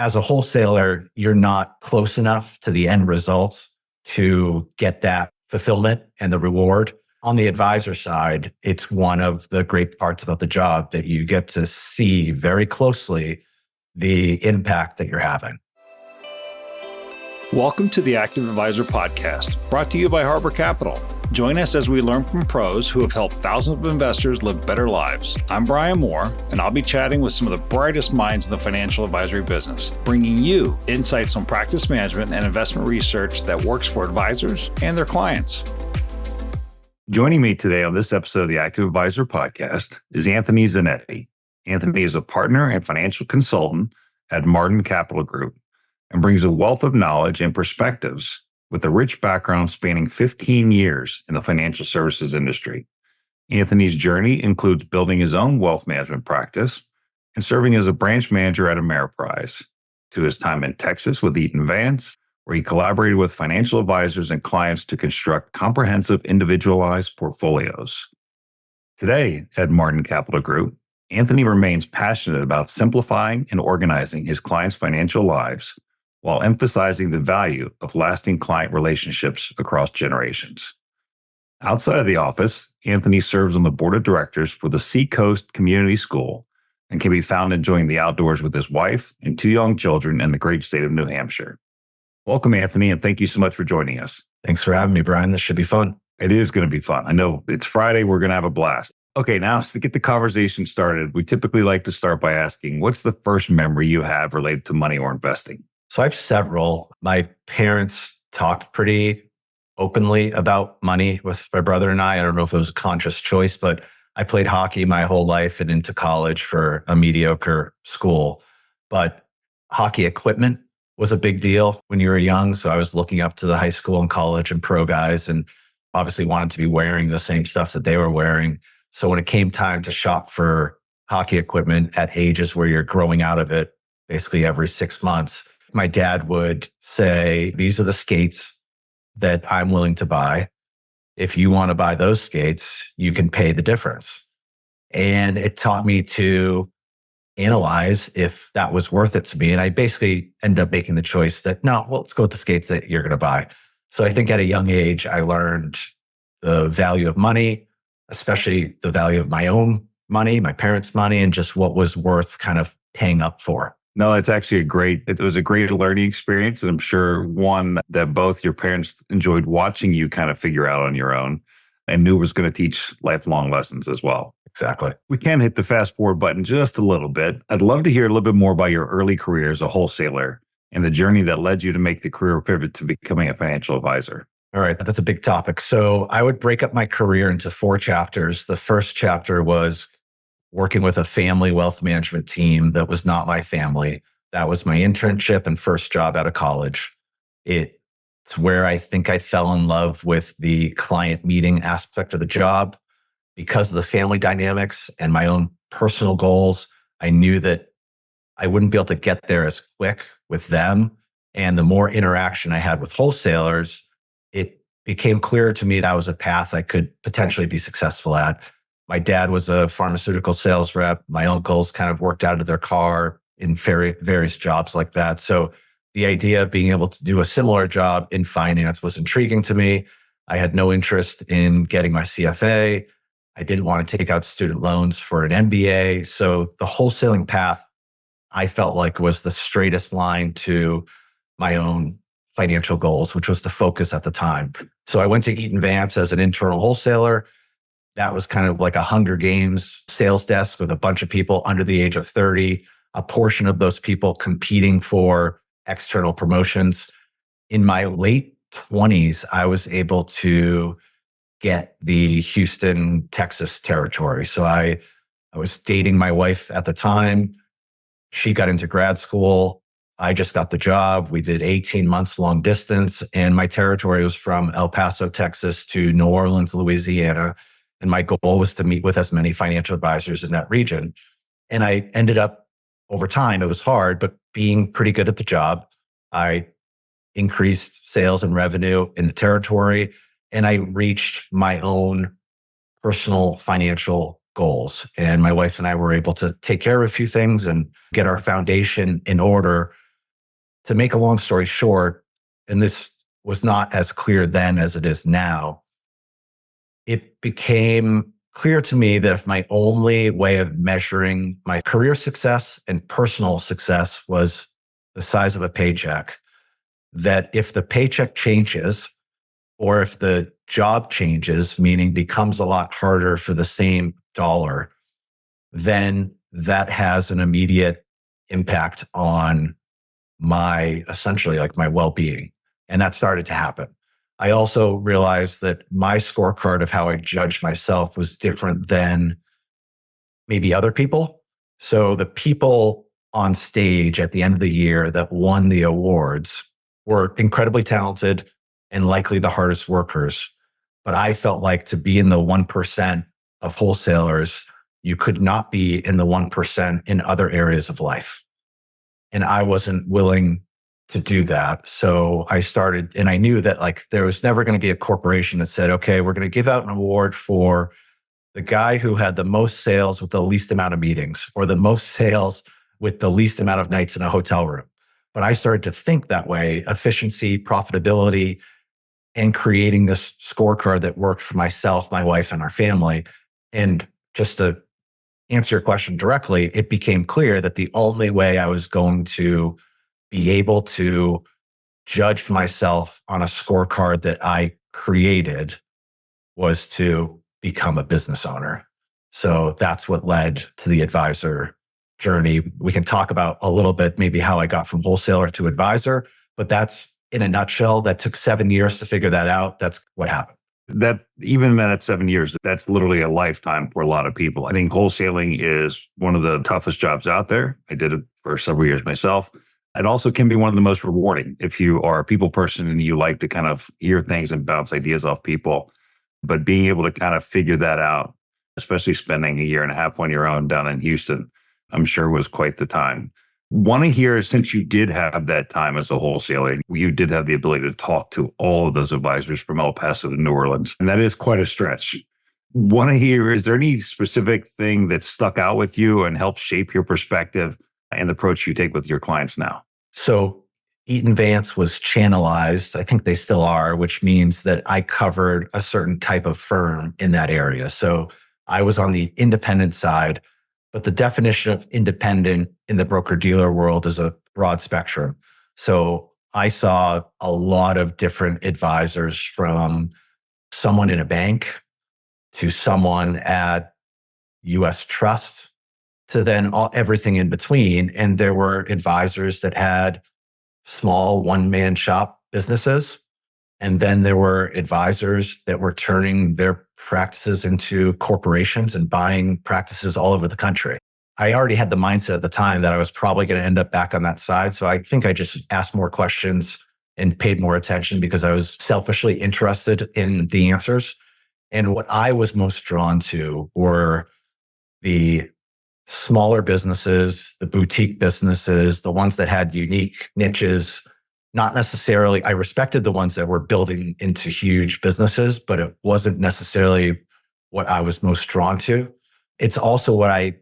As a wholesaler, you're not close enough to the end result to get that fulfillment and the reward. On the advisor side, it's one of the great parts about the job that you get to see very closely the impact that you're having. Welcome to the Active Advisor Podcast, brought to you by Harbor Capital. Join us as we learn from pros who have helped thousands of investors live better lives. I'm Bryan Moore, and I'll be chatting with some of the brightest minds in the financial advisory business, bringing you insights on practice management and investment research that works for advisors and their clients. Joining me today on this episode of the Active Advisor Podcast is Anthony Zanetti. Anthony is a partner and financial consultant at Mardin Capital Group and brings a wealth of knowledge and perspectives with a rich background spanning 15 years in the financial services industry. Anthony's journey includes building his own wealth management practice and serving as a branch manager at Ameriprise, to his time in Texas with Eaton Vance, where he collaborated with financial advisors and clients to construct comprehensive individualized portfolios. Today at Mardin Capital Group, Anthony remains passionate about simplifying and organizing his clients' financial lives while emphasizing the value of lasting client relationships across generations. Outside of the office, Anthony serves on the board of directors for the Seacoast Community School and can be found enjoying the outdoors with his wife and two young children in the great state of New Hampshire. Welcome, Anthony, and thank you so much for joining us. Thanks for having me, Bryan. This should be fun. It is going to be fun. I know it's Friday. We're going to have a blast. Okay, now to get the conversation started, we typically like to start by asking, what's the first memory you have related to money or investing? So I have several. My parents talked pretty openly about money with my brother and I. I don't know if it was a conscious choice, but I played hockey my whole life and into college for a mediocre school. But hockey equipment was a big deal when you were young. So I was looking up to the high school and college and pro guys and obviously wanted to be wearing the same stuff that they were wearing. So when it came time to shop for hockey equipment at ages where you're growing out of it, basically every 6 months, my dad would say, these are the skates that I'm willing to buy. If you want to buy those skates, you can pay the difference. And it taught me to analyze if that was worth it to me. And I basically ended up making the choice that, no, well, let's go with the skates that you're going to buy. So I think at a young age, I learned the value of money, especially the value of my own money, my parents' money, and just what was worth kind of paying up for. No, it's actually it was a great learning experience. And I'm sure one that both your parents enjoyed watching you kind of figure out on your own and knew was going to teach lifelong lessons as well. Exactly. We can hit the fast forward button just a little bit. I'd love to hear a little bit more about your early career as a wholesaler and the journey that led you to make the career pivot to becoming a financial advisor. All right, that's a big topic. So I would break up my career into 4 chapters. The first chapter was working with a family wealth management team that was not my family. That was my internship and first job out of college. It's where I think I fell in love with the client meeting aspect of the job. Because of the family dynamics and my own personal goals, I knew that I wouldn't be able to get there as quick with them. And the more interaction I had with wholesalers, it became clearer to me that was a path I could potentially be successful at. My dad was a pharmaceutical sales rep. My uncles kind of worked out of their car in various jobs like that. So the idea of being able to do a similar job in finance was intriguing to me. I had no interest in getting my CFA. I didn't want to take out student loans for an MBA. So the wholesaling path, I felt like was the straightest line to my own financial goals, which was the focus at the time. So I went to Eaton Vance as an internal wholesaler. That was kind of like a Hunger Games sales desk with a bunch of people under the age of 30, a portion of those people competing for external promotions. In my late 20s, I was able to get the Houston, Texas territory. So I was dating my wife at the time. She got into grad school. I just got the job. We did 18 months long distance, and my territory was from El Paso, Texas to New Orleans, Louisiana. And my goal was to meet with as many financial advisors in that region. And I ended up, over time, it was hard, but being pretty good at the job. I increased sales and revenue in the territory, and I reached my own personal financial goals. And my wife and I were able to take care of a few things and get our foundation in order to make a long story short, and this was not as clear then as it is now, it became clear to me that if my only way of measuring my career success and personal success was the size of a paycheck, that if the paycheck changes or if the job changes, meaning becomes a lot harder for the same dollar, then that has an immediate impact on my essentially like my well-being. And that started to happen. I also realized that my scorecard of how I judged myself was different than maybe other people. So the people on stage at the end of the year that won the awards were incredibly talented and likely the hardest workers. But I felt like to be in the 1% of wholesalers, you could not be in the 1% in other areas of life. And I wasn't willing to do that. So I started, and I knew that like there was never going to be a corporation that said, okay, we're going to give out an award for the guy who had the most sales with the least amount of meetings or the most sales with the least amount of nights in a hotel room. But I started to think that way, efficiency, profitability, and creating this scorecard that worked for myself, my wife, and our family. And just to answer your question directly, it became clear that the only way I was going to be able to judge myself on a scorecard that I created was to become a business owner. So that's what led to the advisor journey. We can talk about a little bit maybe how I got from wholesaler to advisor, but that's in a nutshell. That took 7 years to figure that out. That's what happened. That even at 7 years, that's literally a lifetime for a lot of people. I think wholesaling is one of the toughest jobs out there. I did it for several years myself. It also can be one of the most rewarding if you are a people person and you like to kind of hear things and bounce ideas off people. But being able to kind of figure that out, especially spending a year and a half on your own down in Houston, I'm sure was quite the time. Want to hear, since you did have that time as a wholesaler, you did have the ability to talk to all of those advisors from El Paso to New Orleans, and that is quite a stretch. Want to hear, is there any specific thing that stuck out with you and helped shape your perspective and the approach you take with your clients now? So Eaton Vance was channelized. I think they still are, which means that I covered a certain type of firm in that area. So I was on the independent side, but the definition of independent in the broker-dealer world is a broad spectrum. So I saw a lot of different advisors, from someone in a bank to someone at US Trust to then everything in between. And there were advisors that had small one-man shop businesses. And then there were advisors that were turning their practices into corporations and buying practices all over the country. I already had the mindset at the time that I was probably going to end up back on that side. So I think I just asked more questions and paid more attention because I was selfishly interested in the answers. And what I was most drawn to were the smaller businesses, the boutique businesses, the ones that had unique niches. Not necessarily, I respected the ones that were building into huge businesses, but it wasn't necessarily what I was most drawn to. It's also what I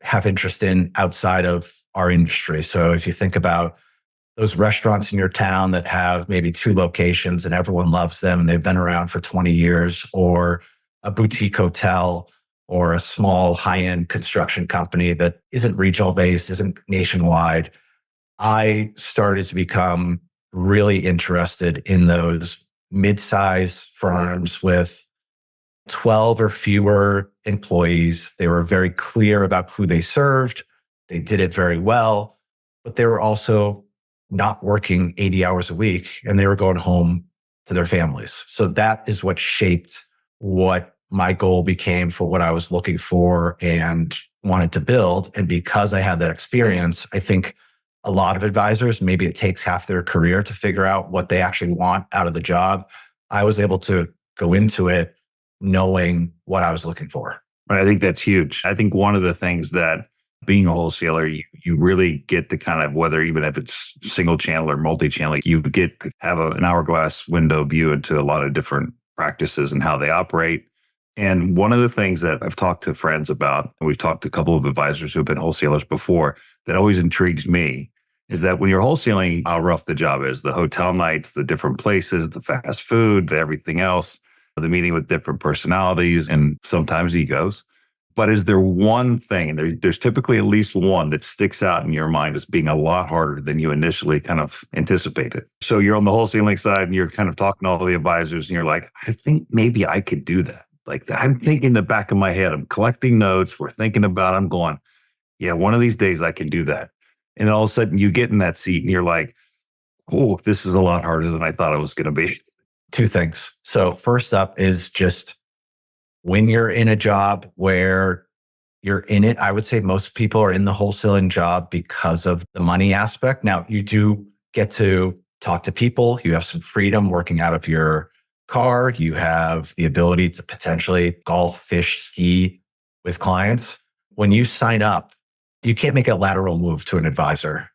have interest in outside of our industry. So if you think about those restaurants in your town that have maybe 2 locations and everyone loves them and they've been around for 20 years, or a boutique hotel, or a small high-end construction company that isn't regional based, isn't nationwide, I started to become really interested in those mid-size firms with 12 or fewer employees. They were very clear about who they served. They did it very well, but they were also not working 80 hours a week and they were going home to their families. So that is what shaped what my goal became for what I was looking for and wanted to build. And because I had that experience, I think a lot of advisors, maybe it takes half their career to figure out what they actually want out of the job. I was able to go into it knowing what I was looking for. I think that's huge. I think one of the things that being a wholesaler, you really get to kind of, whether even if it's single channel or multi-channel, you get to have an hourglass window view into a lot of different practices and how they operate. And one of the things that I've talked to friends about, and we've talked to a couple of advisors who have been wholesalers before, that always intrigues me is that when you're wholesaling, how rough the job is, the hotel nights, the different places, the fast food, the everything else, the meeting with different personalities and sometimes egos. But is there one thing, and there's typically at least one that sticks out in your mind as being a lot harder than you initially kind of anticipated? So you're on the wholesaling side and you're kind of talking to all the advisors and you're like, I think maybe I could do that. Like I'm thinking in the back of my head, I'm collecting notes, we're thinking about it, I'm going, yeah, one of these days I can do that. And then all of a sudden you get in that seat and you're like, oh, this is a lot harder than I thought it was going to be. Two things. So first up is just when you're in a job where you're in it, I would say most people are in the wholesaling job because of the money aspect. Now, you do get to talk to people. You have some freedom working out of your car. You have the ability to potentially golf, fish, ski with clients. When you sign up, you can't make a lateral move to an advisor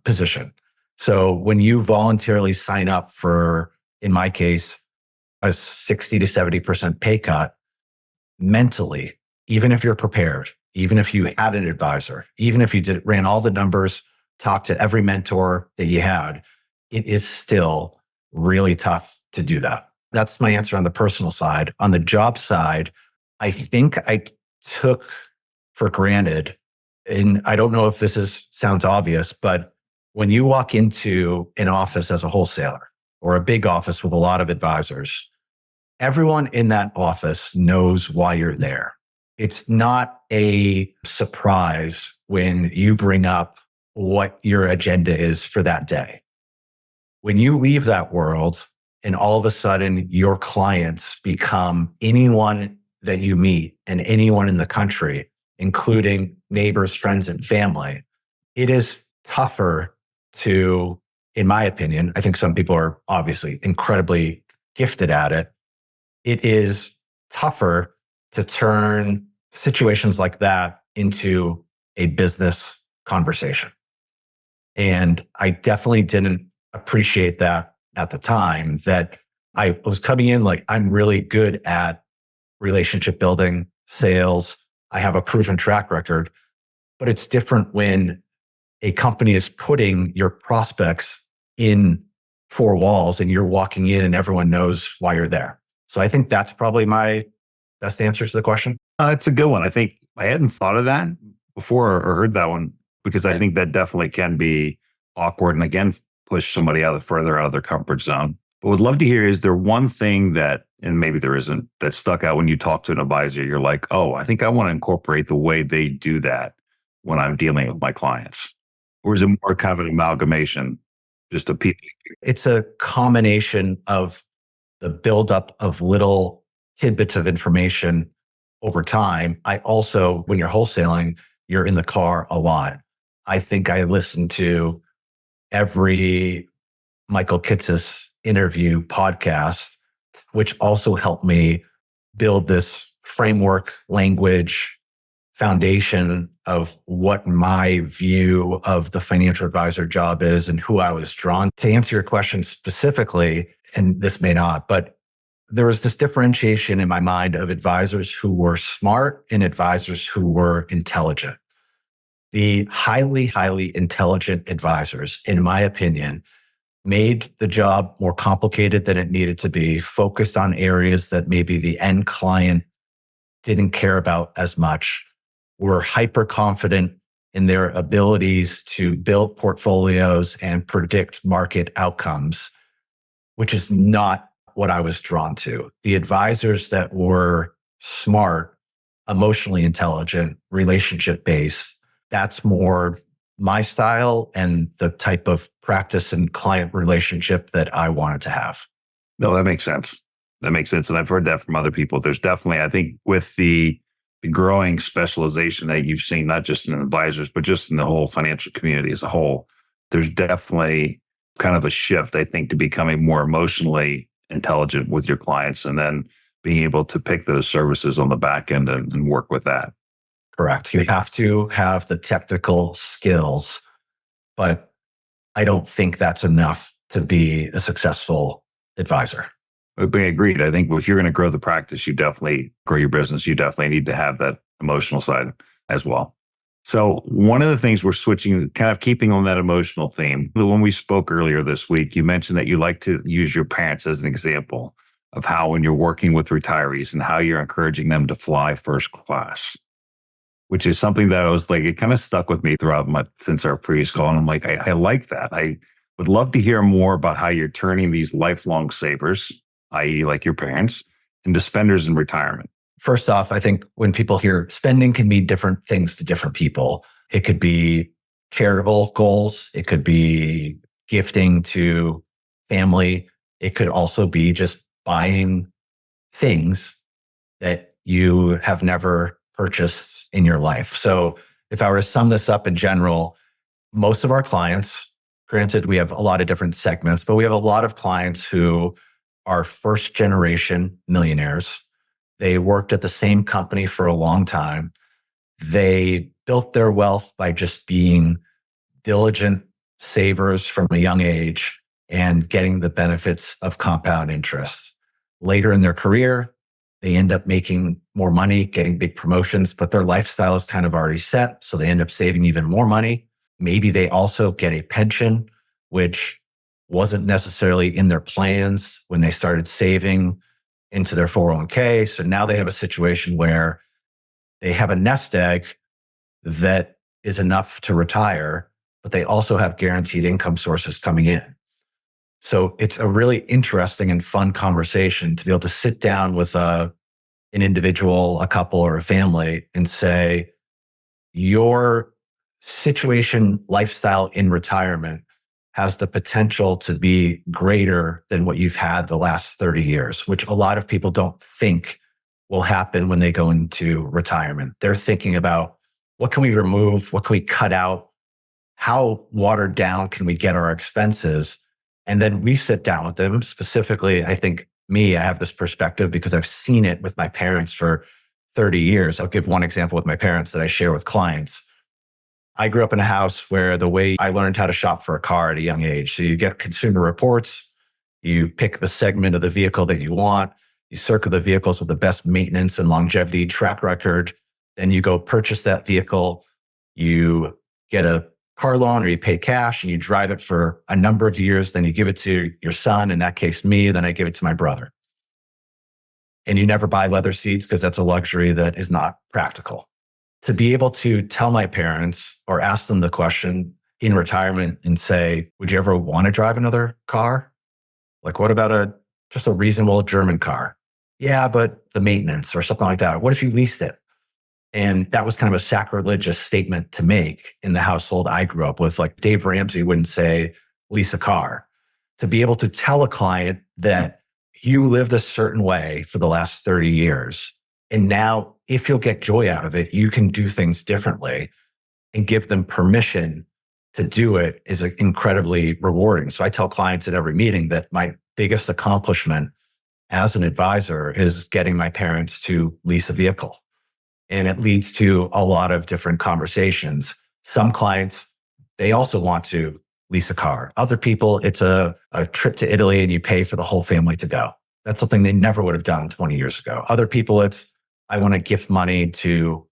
position. So when you voluntarily sign up for, in my case, a 60 to 70% pay cut, mentally, even if you're prepared, even if you had an advisor, even if you ran all the numbers, talked to every mentor that you had, it is still really tough to do that. That's my answer on the personal side. On the job side, I think I took for granted, and I don't know if this sounds obvious, but when you walk into an office as a wholesaler or a big office with a lot of advisors, everyone in that office knows why you're there. It's not a surprise when you bring up what your agenda is for that day. When you leave that world and all of a sudden your clients become anyone that you meet and anyone in the country, including neighbors, friends, and family, it is tougher to, in my opinion, I think some people are obviously incredibly gifted at it. It is tougher to turn situations like that into a business conversation. And I definitely didn't appreciate that at the time, that I was coming in like, I'm really good at relationship building, sales. I have a proven track record, but it's different when a company is putting your prospects in four walls and you're walking in and everyone knows why you're there. So I think that's probably my best answer to the question. It's a good one. I think I hadn't thought of that before or heard that one, because I think that definitely can be awkward and again, push somebody further out of their comfort zone. But would love to hear, is there one thing that, and maybe there isn't, that stuck out when you talk to an advisor? You're like, oh, I think I want to incorporate the way they do that when I'm dealing with my clients. Or is it more kind of an amalgamation, just a people? It's a combination of the buildup of little tidbits of information over time. I also, when you're wholesaling, you're in the car a lot. I think I listened to every Michael Kitces interview podcast, which also helped me build this framework, language, foundation of what my view of the financial advisor job is and who I was drawn to. Answer your question specifically, and this may not, but there was this differentiation in my mind of advisors who were smart and advisors who were intelligent. The highly, highly intelligent advisors, in my opinion, made the job more complicated than it needed to be, focused on areas that maybe the end client didn't care about as much, were hyper confident in their abilities to build portfolios and predict market outcomes, which is not what I was drawn to. The advisors that were smart, emotionally intelligent, relationship based, that's more my style and the type of practice and client relationship that I wanted to have. No, that makes sense. That makes sense. And I've heard that from other people. There's definitely, I think, with the growing specialization that you've seen, not just in advisors, but just in the whole financial community as a whole, there's definitely kind of a shift, I think, to becoming more emotionally intelligent with your clients and then being able to pick those services on the back end and work with that. Correct. You have to have the technical skills, but I don't think that's enough to be a successful advisor. But agreed. I think if you're going to grow the practice, you definitely grow your business. You definitely need to have that emotional side as well. So one of the things we're switching, kind of keeping on that emotional theme, when we spoke earlier this week, you mentioned that you like to use your parents as an example of how when you're working with retirees and how you're encouraging them to fly first class, which is something that I was like, it kind of stuck with me throughout since our previous call. And I'm like, I like that. I would love to hear more about how you're turning these lifelong savers, i.e. like your parents, into spenders in retirement. First off, I think when people hear spending can mean different things to different people. It could be charitable goals. It could be gifting to family. It could also be just buying things that you have never purchased in your life. So if I were to sum this up in general, most of our clients, granted, we have a lot of different segments, but we have a lot of clients who are first generation millionaires. They worked at the same company for a long time. They built their wealth by just being diligent savers from a young age and getting the benefits of compound interest. Later in their career, they end up making more money, getting big promotions, but their lifestyle is kind of already set. So they end up saving even more money. Maybe they also get a pension, which wasn't necessarily in their plans when they started saving into their 401k. So now they have a situation where they have a nest egg that is enough to retire, but they also have guaranteed income sources coming in. So it's a really interesting and fun conversation to be able to sit down with an individual, a couple, or a family and say, your situation, lifestyle in retirement has the potential to be greater than what you've had the last 30 years, which a lot of people don't think will happen when they go into retirement. They're thinking about, what can we remove? What can we cut out? How watered down can we get our expenses? And then we sit down with them. Specifically, I think I have this perspective because I've seen it with my parents for 30 years. I'll give one example with my parents that I share with clients. I grew up in a house where the way I learned how to shop for a car at a young age. So you get consumer reports, you pick the segment of the vehicle that you want, you circle the vehicles with the best maintenance and longevity track record, then you go purchase that vehicle, you get a car loan or you pay cash and you drive it for a number of years, then you give it to your son, in that case me, then I give it to my brother. And you never buy leather seats because that's a luxury that is not practical. To be able to tell my parents or ask them the question in retirement and say, would you ever want to drive another car? Like, what about just a reasonable German car? Yeah, but the maintenance or something like that. What if you leased it? And that was kind of a sacrilegious statement to make in the household I grew up with. Like Dave Ramsey wouldn't say, lease a car. To be able to tell a client that you lived a certain way for the last 30 years, and now if you'll get joy out of it, you can do things differently, and give them permission to do it is incredibly rewarding. So I tell clients at every meeting that my biggest accomplishment as an advisor is getting my parents to lease a vehicle. And it leads to a lot of different conversations. Some clients, they also want to lease a car. Other people, it's a trip to Italy and you pay for the whole family to go. That's something they never would have done 20 years ago. Other people, it's, I want to gift money to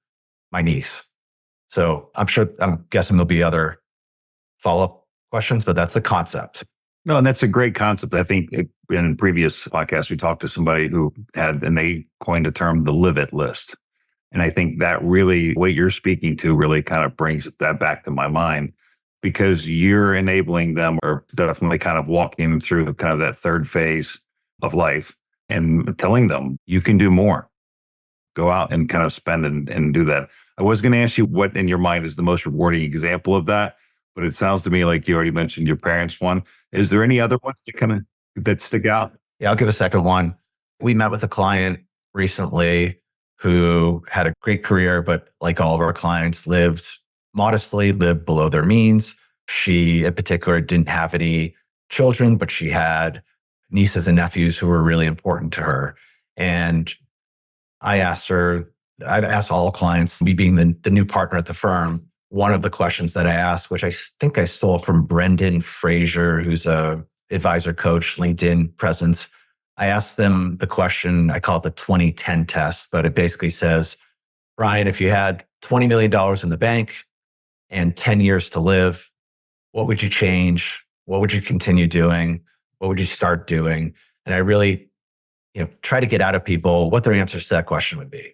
my niece. So I'm guessing there'll be other follow-up questions, but that's the concept. No, and that's a great concept. I think in previous podcasts, we talked to somebody who and they coined a term, the live it list. And I think that really, what you're speaking to really kind of brings that back to my mind, because you're enabling them, or definitely kind of walking them through kind of that third phase of life and telling them you can do more. Go out and kind of spend and do that. I was going to ask you what in your mind is the most rewarding example of that, but it sounds to me like you already mentioned your parents' one. Is there any other ones that stick out? Yeah, I'll give a second one. We met with a client recently who had a great career, but like all of our clients, lived modestly, lived below their means. She, in particular, didn't have any children, but she had nieces and nephews who were really important to her. And I've asked all clients, me being the new partner at the firm, one of the questions that I asked, which I think I stole from Brendan Fraser, who's a advisor coach, LinkedIn presence. I asked them the question, I call it the 2010 test, but it basically says, Bryan, if you had $20 million in the bank, and 10 years to live, what would you change? What would you continue doing? What would you start doing? And I really, try to get out of people what their answers to that question would be.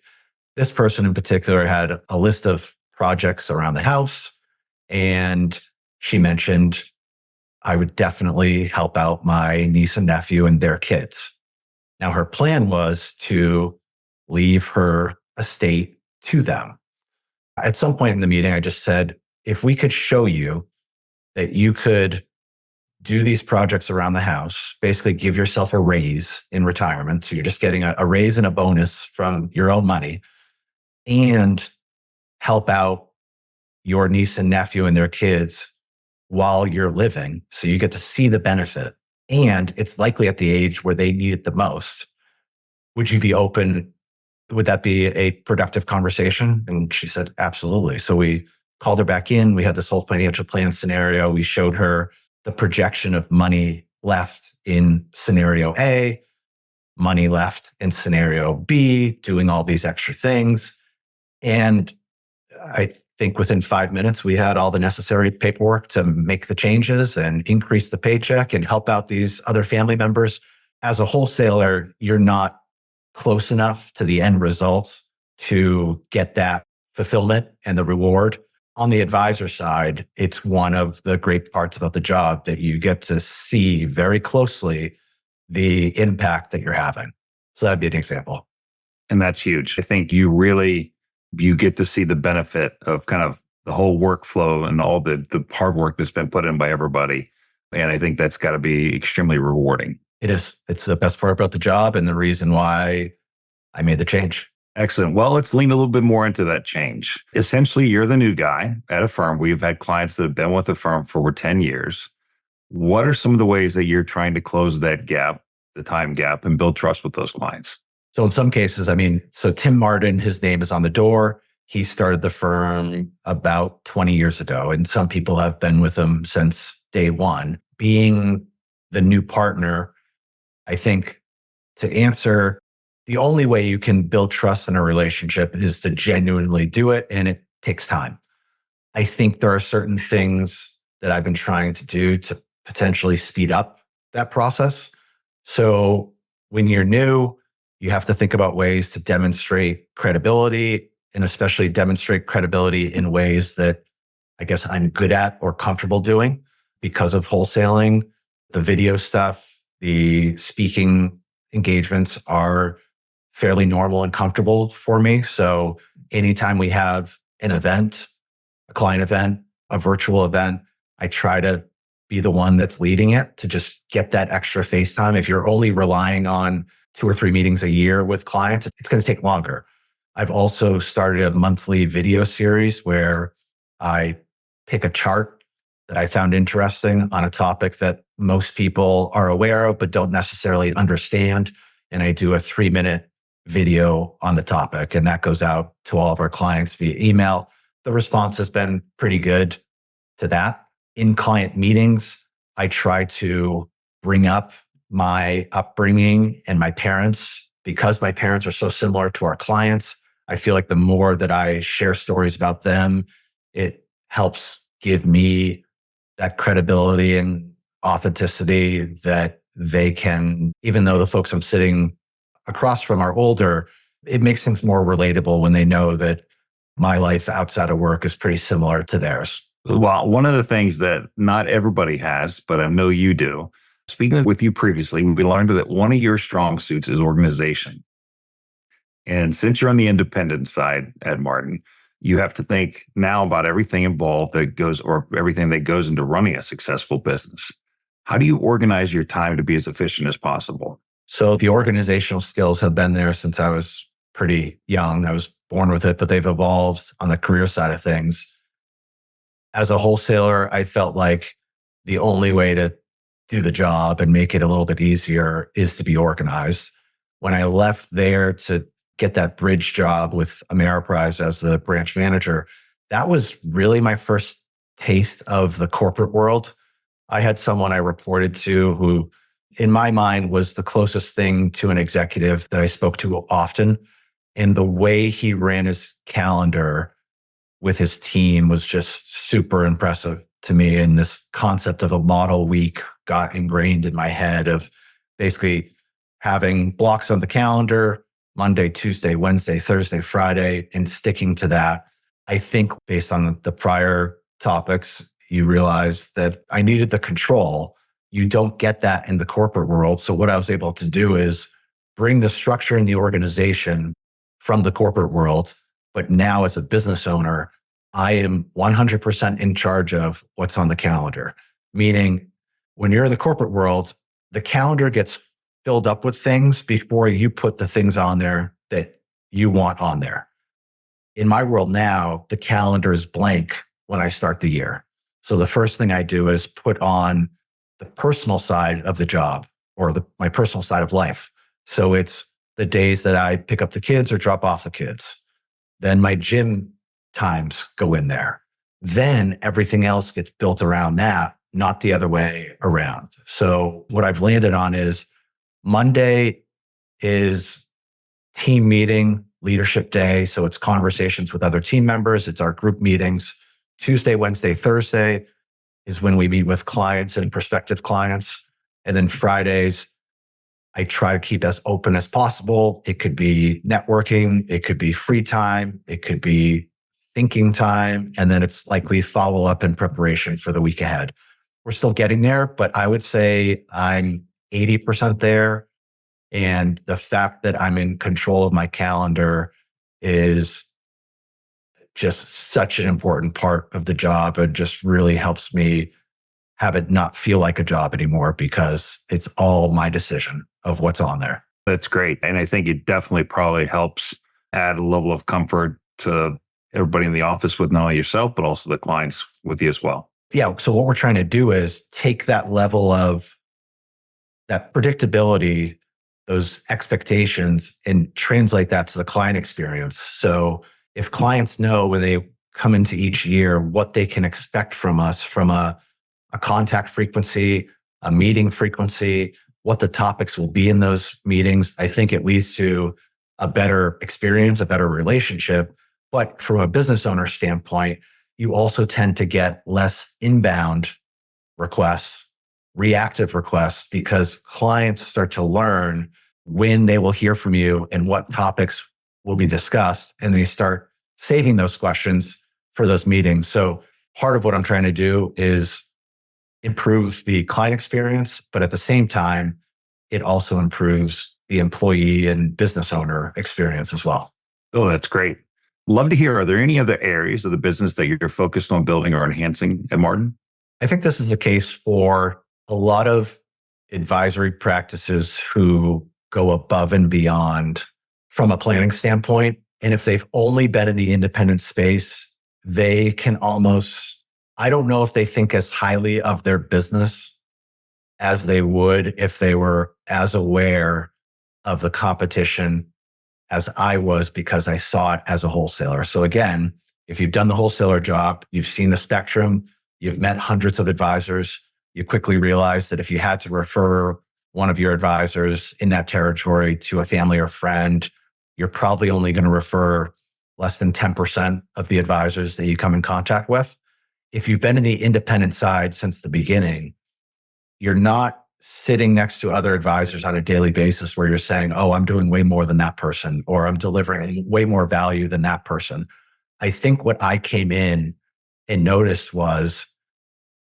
This person in particular had a list of projects around the house, and she mentioned, I would definitely help out my niece and nephew and their kids. Now, her plan was to leave her estate to them. At some point in the meeting, I just said, if we could show you that you could do these projects around the house, basically give yourself a raise in retirement. So you're just getting a raise and a bonus from your own money, and help out your niece and nephew and their kids while you're living. So you get to see the benefit. And it's likely at the age where they need it the most. Would you be open? Would that be a productive conversation? And she said, absolutely. So we called her back in. We had this whole financial plan scenario. We showed her the projection of money left in scenario A, money left in scenario B, doing all these extra things. And I think within 5 minutes, we had all the necessary paperwork to make the changes and increase the paycheck and help out these other family members. As a wholesaler, you're not close enough to the end result to get that fulfillment and the reward. On the advisor side, it's one of the great parts about the job that you get to see very closely the impact that you're having. So that'd be an example. And that's huge. I think you get to see the benefit of kind of the whole workflow and all the hard work that's been put in by everybody. And I think that's got to be extremely rewarding. It is. It's the best part about the job and the reason why I made the change. Excellent. Well, let's lean a little bit more into that change. Essentially, you're the new guy at a firm. We've had clients that have been with the firm for over 10 years. What are some of the ways that you're trying to close that gap, the time gap, and build trust with those clients? So in some cases, so Tim Mardin, his name is on the door. He started the firm about 20 years ago, and some people have been with him since day one. Being the new partner, I think to answer, the only way you can build trust in a relationship is to genuinely do it, and it takes time. I think there are certain things that I've been trying to do to potentially speed up that process. So when you're new, you have to think about ways to demonstrate credibility, and especially demonstrate credibility in ways that I guess I'm good at or comfortable doing because of wholesaling. The video stuff, the speaking engagements are fairly normal and comfortable for me. So anytime we have an event, a client event, a virtual event, I try to be the one that's leading it to just get that extra face time. If you're only relying on 2 or 3 meetings a year with clients, it's going to take longer. I've also started a monthly video series where I pick a chart that I found interesting on a topic that most people are aware of, but don't necessarily understand. And I do a 3-minute video on the topic, and that goes out to all of our clients via email. The response has been pretty good to that. In client meetings, I try to bring up my upbringing and my parents. Because my parents are so similar to our clients, I feel like the more that I share stories about them, it helps give me that credibility and authenticity that they can, even though the folks I'm sitting across from are older, it makes things more relatable when they know that my life outside of work is pretty similar to theirs. Well, one of the things that not everybody has, but I know you do, speaking with you previously, we learned that one of your strong suits is organization. And since you're on the independent side at Mardin, you have to think now about everything involved that goes, or everything that goes into running a successful business. How do you organize your time to be as efficient as possible? So the organizational skills have been there since I was pretty young. I was born with it, but they've evolved on the career side of things. As a wholesaler, I felt like the only way to do the job and make it a little bit easier is to be organized. When I left there to get that bridge job with Ameriprise as the branch manager, that was really my first taste of the corporate world. I had someone I reported to who, in my mind, was the closest thing to an executive that I spoke to often. And the way he ran his calendar with his team was just super impressive to me. And this concept of a model week got ingrained in my head of basically having blocks on the calendar, Monday, Tuesday, Wednesday, Thursday, Friday, and sticking to that. I think based on the prior topics, you realize that I needed the control. You don't get that in the corporate world. So what I was able to do is bring the structure in the organization from the corporate world. But now as a business owner, I am 100% in charge of what's on the calendar. Meaning when you're in the corporate world, the calendar gets filled up with things before you put the things on there that you want on there. In my world now, the calendar is blank when I start the year. So the first thing I do is put on the personal side of the job or my personal side of life. So it's the days that I pick up the kids or drop off the kids. Then my gym times go in there. Then everything else gets built around that, not the other way around. So what I've landed on is Monday is team meeting, leadership day. So it's conversations with other team members. It's our group meetings. Tuesday, Wednesday, Thursday is when we meet with clients and prospective clients. And then Fridays, I try to keep as open as possible. It could be networking. It could be free time. It could be thinking time. And then it's likely follow up and preparation for the week ahead. We're still getting there, but I would say I'm 80% there. And the fact that I'm in control of my calendar is just such an important part of the job. It just really helps me have it not feel like a job anymore because it's all my decision of what's on there. That's great. And I think it definitely probably helps add a level of comfort to everybody in the office with not only yourself, but also the clients with you as well. Yeah. So what we're trying to do is take that level of that predictability, those expectations, and translate that to the client experience. So if clients know when they come into each year what they can expect from us from a contact frequency, a meeting frequency, what the topics will be in those meetings, I think it leads to a better experience, a better relationship. But from a business owner standpoint, you also tend to get less inbound requests, reactive requests, because clients start to learn when they will hear from you and what topics will be discussed. And they start saving those questions for those meetings. So part of what I'm trying to do is improve the client experience, but at the same time, it also improves the employee and business owner experience as well. Oh, that's great. Love to hear, are there any other areas of the business that you're focused on building or enhancing at Mardin? I think this is the case for a lot of advisory practices who go above and beyond from a planning standpoint. And if they've only been in the independent space, they can almost, I don't know if they think as highly of their business as they would if they were as aware of the competition as I was because I saw it as a wholesaler. So again, if you've done the wholesaler job, you've seen the spectrum, you've met hundreds of advisors, you quickly realize that if you had to refer one of your advisors in that territory to a family or friend, you're probably only going to refer less than 10% of the advisors that you come in contact with. If you've been in the independent side since the beginning, you're not sitting next to other advisors on a daily basis where you're saying, oh, I'm doing way more than that person, or I'm delivering way more value than that person. I think what I came in and noticed was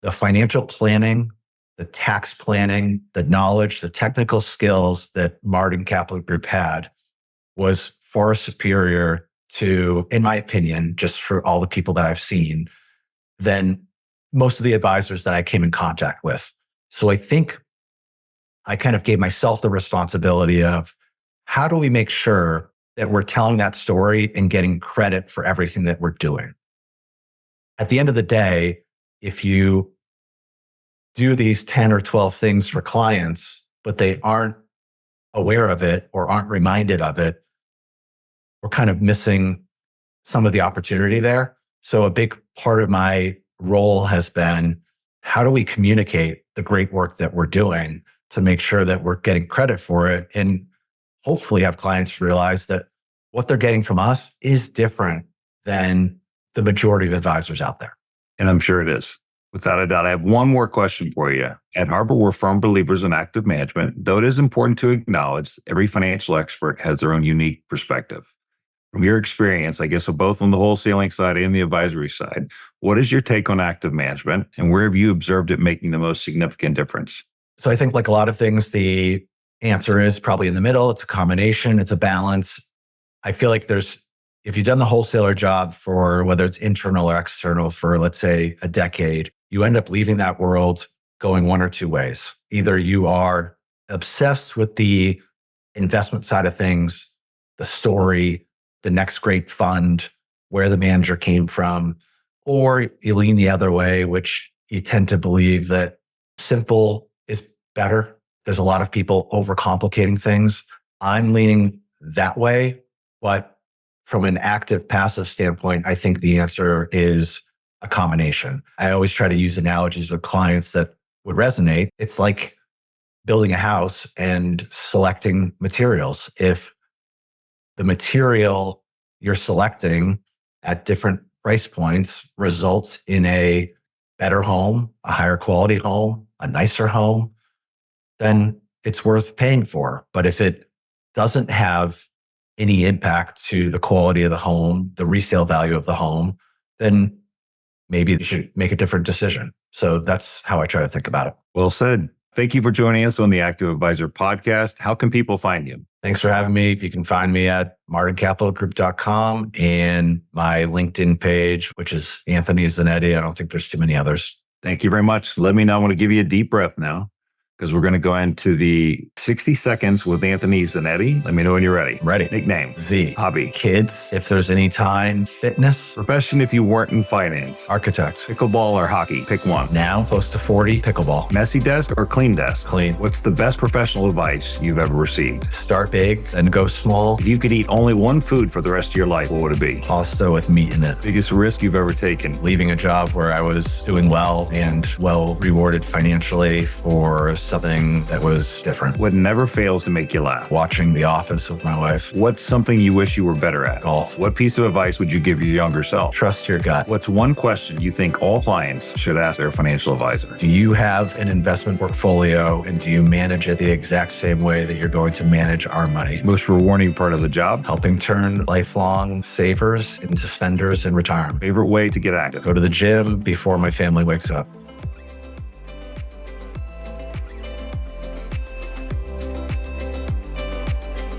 the financial planning, the tax planning, the knowledge, the technical skills that Mardin Capital Group had was far superior to, in my opinion, just for all the people that I've seen, than most of the advisors that I came in contact with. So I think I kind of gave myself the responsibility of how do we make sure that we're telling that story and getting credit for everything that we're doing? At the end of the day, if you do these 10 or 12 things for clients, but they aren't aware of it or aren't reminded of it, we're kind of missing some of the opportunity there. So a big part of my role has been, how do we communicate the great work that we're doing to make sure that we're getting credit for it? And hopefully have clients realize that what they're getting from us is different than the majority of advisors out there. And I'm sure it is. Without a doubt. I have one more question for you. At Harbor, we're firm believers in active management, though it is important to acknowledge every financial expert has their own unique perspective. From your experience, I guess, of both on the wholesaling side and the advisory side, what is your take on active management, and where have you observed it making the most significant difference? So I think like a lot of things, the answer is probably in the middle. It's a combination. It's a balance. I feel like if you've done the wholesaler job for whether it's internal or external for, let's say, a decade, you end up leaving that world going one or two ways. Either you are obsessed with the investment side of things, the story, the next great fund, where the manager came from, or you lean the other way, which you tend to believe that simple is better. There's a lot of people overcomplicating things. I'm leaning that way, but from an active passive standpoint, I think the answer is a combination. I always try to use analogies with clients that would resonate. It's like building a house and selecting materials. If the material you're selecting at different price points results in a better home, a higher quality home, a nicer home, then it's worth paying for. But if it doesn't have any impact to the quality of the home, the resale value of the home, then maybe you should make a different decision. So that's how I try to think about it. Well said. Thank you for joining us on the Active Advisor podcast. How can people find you? Thanks for having me. You can find me at mardincapitalgroup.com and my LinkedIn page, which is Anthony Zanetti. I don't think there's too many others. Thank you very much. Let me know. I want to give you a deep breath now, because we're going to go into the 60 seconds with Anthony Zanetti. Let me know when you're ready. Ready. Nickname. Z. Hobby. Kids, if there's any time. Fitness. Profession if you weren't in finance. Architect. Pickleball or hockey. Pick one. Now, close to 40. Pickleball. Messy desk or clean desk? Clean. What's the best professional advice you've ever received? Start big and go small. If you could eat only one food for the rest of your life, what would it be? Pasta with meat in it. Biggest risk you've ever taken? Leaving a job where I was doing well and well rewarded financially for something that was different. What never fails to make you laugh? Watching The Office with my wife. What's something you wish you were better at? Golf. What piece of advice would you give your younger self? Trust your gut. What's one question you think all clients should ask their financial advisor? Do you have an investment portfolio and do you manage it the exact same way that you're going to manage our money? Most rewarding part of the job? Helping turn lifelong savers into spenders in retirement. Favorite way to get active? Go to the gym before my family wakes up.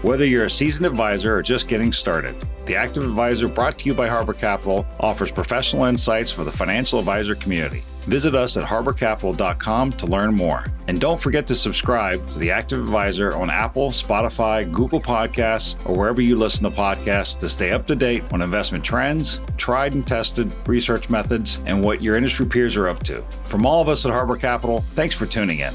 Whether you're a seasoned advisor or just getting started, the Active Advisor, brought to you by Harbor Capital, offers professional insights for the financial advisor community. Visit us at harborcapital.com to learn more. And don't forget to subscribe to the Active Advisor on Apple, Spotify, Google Podcasts, or wherever you listen to podcasts to stay up to date on investment trends, tried and tested research methods, and what your industry peers are up to. From all of us at Harbor Capital, thanks for tuning in.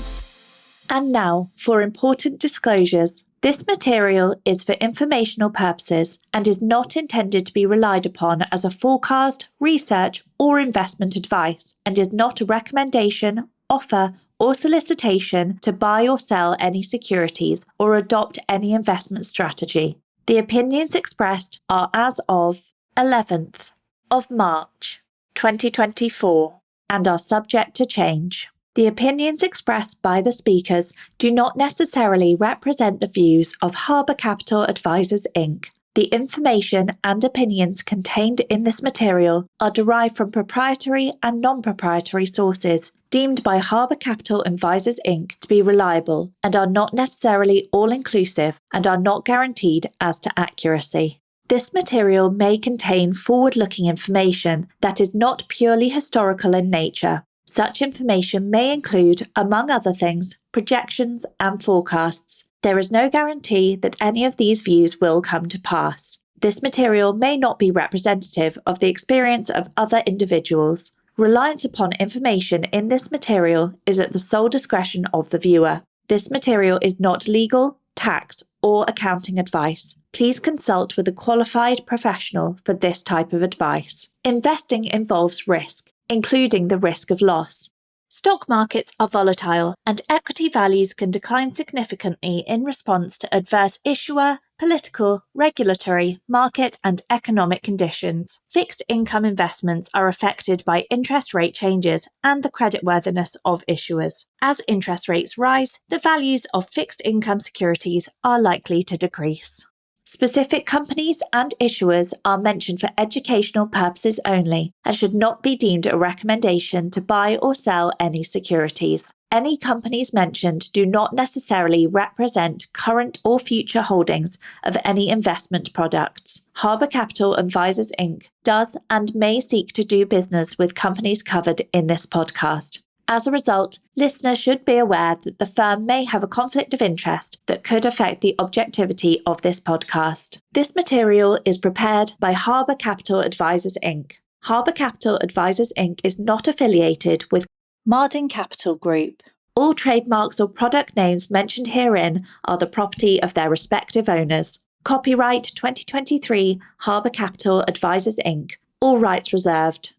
And now for important disclosures. This material is for informational purposes and is not intended to be relied upon as a forecast, research, or investment advice, and is not a recommendation, offer, or solicitation to buy or sell any securities or adopt any investment strategy. The opinions expressed are as of 11th of March 2024 and are subject to change. The opinions expressed by the speakers do not necessarily represent the views of Harbor Capital Advisors, Inc. The information and opinions contained in this material are derived from proprietary and non-proprietary sources deemed by Harbor Capital Advisors, Inc. to be reliable and are not necessarily all-inclusive and are not guaranteed as to accuracy. This material may contain forward-looking information that is not purely historical in nature. Such information may include, among other things, projections and forecasts. There is no guarantee that any of these views will come to pass. This material may not be representative of the experience of other individuals. Reliance upon information in this material is at the sole discretion of the viewer. This material is not legal, tax, or accounting advice. Please consult with a qualified professional for this type of advice. Investing involves risk, including the risk of loss. Stock markets are volatile and equity values can decline significantly in response to adverse issuer, political, regulatory, market, and economic conditions. Fixed income investments are affected by interest rate changes and the creditworthiness of issuers. As interest rates rise, the values of fixed income securities are likely to decrease. Specific companies and issuers are mentioned for educational purposes only and should not be deemed a recommendation to buy or sell any securities. Any companies mentioned do not necessarily represent current or future holdings of any investment products. Harbor Capital Advisors Inc. does and may seek to do business with companies covered in this podcast. As a result, listeners should be aware that the firm may have a conflict of interest that could affect the objectivity of this podcast. This material is prepared by Harbor Capital Advisors Inc. Harbor Capital Advisors Inc. is not affiliated with Mardin Capital Group. All trademarks or product names mentioned herein are the property of their respective owners. Copyright 2023 Harbor Capital Advisors Inc. All rights reserved.